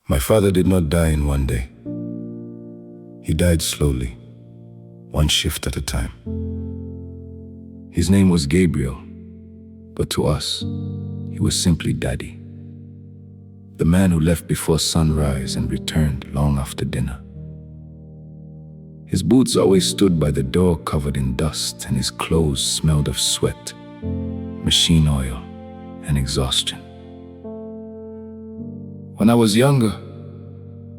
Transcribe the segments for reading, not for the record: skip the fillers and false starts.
My father did not die in one day. He died slowly, one shift at a time. His name was Gabriel, but to us, he was simply Daddy. The man who left before sunrise and returned long after dinner. His boots always stood by the door covered in dust, and his clothes smelled of sweat, machine oil, and exhaustion. When I was younger,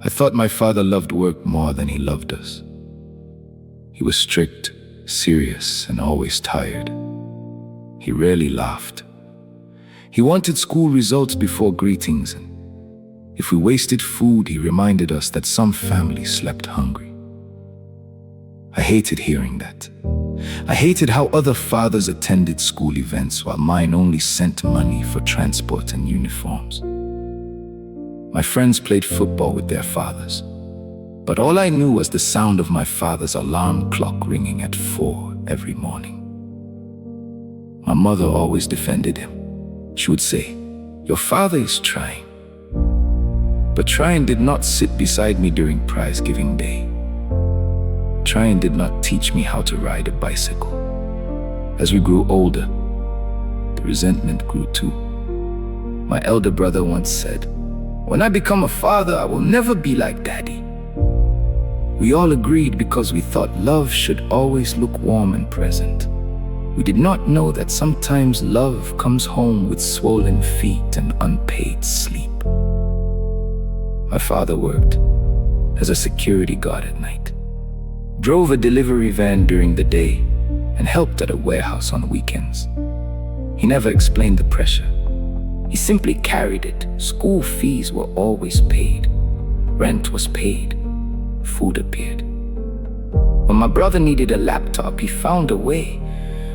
I thought my father loved work more than he loved us. He was strict, serious, and always tired. He rarely laughed. He wanted school results before greetings, and if we wasted food, he reminded us that some families slept hungry. I hated hearing that. I hated how other fathers attended school events while mine only sent money for transport and uniforms. My friends played football with their fathers, but all I knew was the sound of my father's alarm clock ringing at 4 every morning. My mother always defended him. She would say, "Your father is trying." But trying did not sit beside me during prize-giving day. Trying did not teach me how to ride a bicycle. As we grew older, the resentment grew too. My elder brother once said, "When I become a father, I will never be like Daddy." We all agreed because we thought love should always look warm and present. We did not know that sometimes love comes home with swollen feet and unpaid sleep. My father worked as a security guard at night, drove a delivery van during the day, and helped at a warehouse on weekends. He never explained the pressure. He simply carried it. School fees were always paid. Rent was paid. Food appeared. When my brother needed a laptop, he found a way.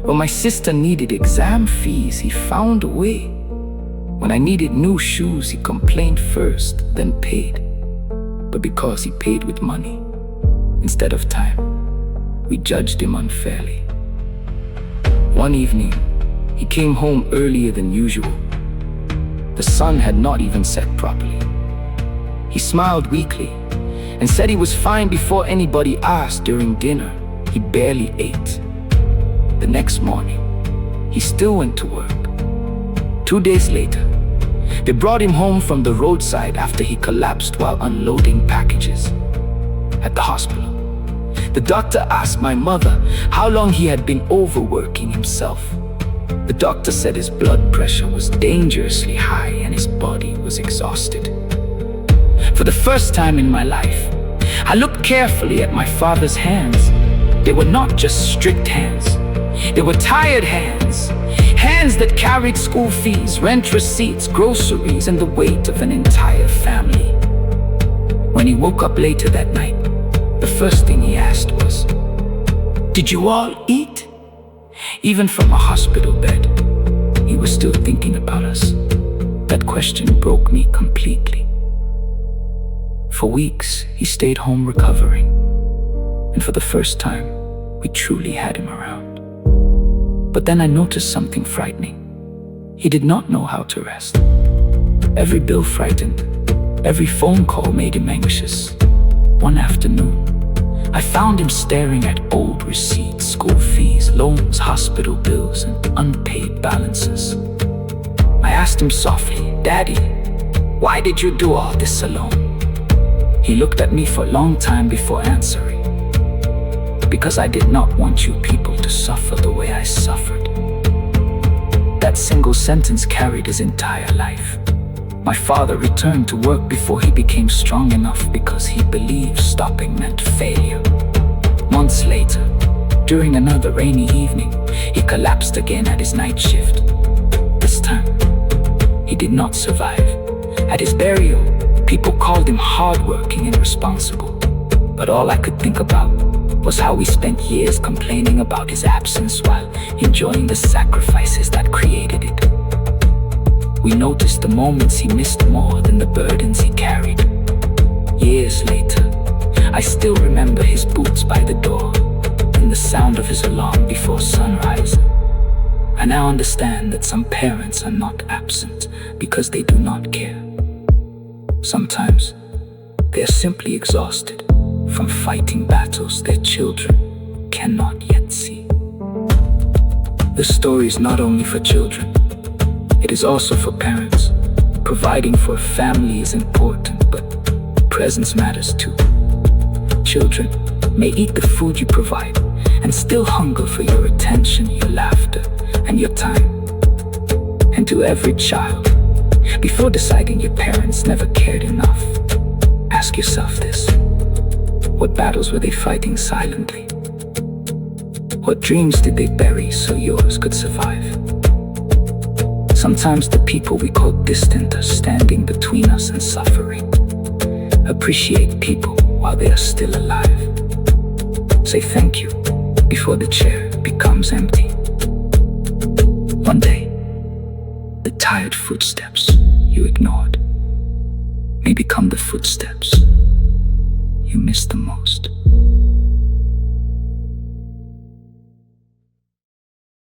When my sister needed exam fees, he found a way. When I needed new shoes, he complained first, then paid. But because he paid with money instead of time, we judged him unfairly. One evening, he came home earlier than usual. The sun had not even set properly. He smiled weakly and said he was fine before anybody asked during dinner. He barely ate. The next morning, he still went to work. 2 days later, they brought him home from the roadside after he collapsed while unloading packages. At the hospital, the doctor asked my mother how long he had been overworking himself. The doctor said his blood pressure was dangerously high and his body was exhausted. For the first time in my life, I looked carefully at my father's hands. They were not just strict hands. They were tired hands. Hands that carried school fees, rent receipts, groceries, and the weight of an entire family. When he woke up later that night, the first thing he asked was, "Did you all eat?" Even from a hospital bed, he was still thinking about us. That question broke me completely. For weeks, he stayed home recovering. And for the first time, we truly had him around. But then I noticed something frightening. He did not know how to rest. Every bill frightened. Every phone call made him anxious. One afternoon, I found him staring at old receipts, school fees, loans, hospital bills, and unpaid balances. I asked him softly, "Daddy, why did you do all this alone?" He looked at me for a long time before answering. "Because I did not want you people to suffer the way I suffered." That single sentence carried his entire life. My father returned to work before he became strong enough because he believed stopping meant failure. Months later, during another rainy evening, he collapsed again at his night shift. This time, he did not survive. At his burial, people called him hardworking and responsible. But all I could think about was how we spent years complaining about his absence while enjoying the sacrifices that created it. We noticed the moments he missed more than the burdens he carried. Years later, I still remember his boots by the door and the sound of his alarm before sunrise. I now understand that some parents are not absent because they do not care. Sometimes They are simply exhausted from fighting battles their children cannot yet see. The story is not only for children, it is also for parents. Providing for a family is important, but presence matters too. Children may eat the food you provide and still hunger for your attention, your laughter, and your time. And to every child, before deciding your parents never cared enough, ask yourself this: what battles were they fighting silently? What dreams did they bury so yours could survive? Sometimes the people we call distant are standing between us and suffering. Appreciate people while they are still alive. Say thank you before the chair becomes empty. One day, the tired footsteps you ignored may become the footsteps you miss the most.